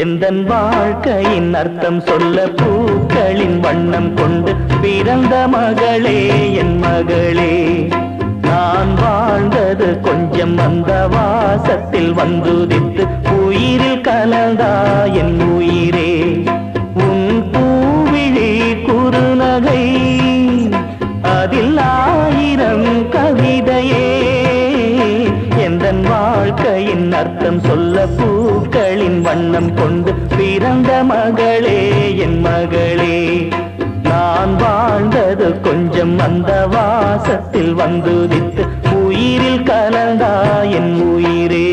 எந்தன் வாழ்க்கையின் அர்த்தம் சொல்ல பூக்களின் வண்ணம் கொண்டு பிறந்த மகளே என் மகளே. நான் வாழ்ந்தது கொஞ்சம் அந்த வாசத்தில் வந்துதித்து உயிரில் கலந்தா என் உயிரே. உன் பூவிழி குறுநகை அதில் ஆயிரம் கவிதையே. எந்தன் வாழ்க்கையின் அர்த்தம் சொல்ல பூக்களின் வண்ணம் கொண்டு பிறந்த மகளே என் மகளே. நான் வாழ்ந்தது கொஞ்சம் அந்த வாசத்தில் வந்துதித்து உயிரில் கலந்தா என் உயிரே.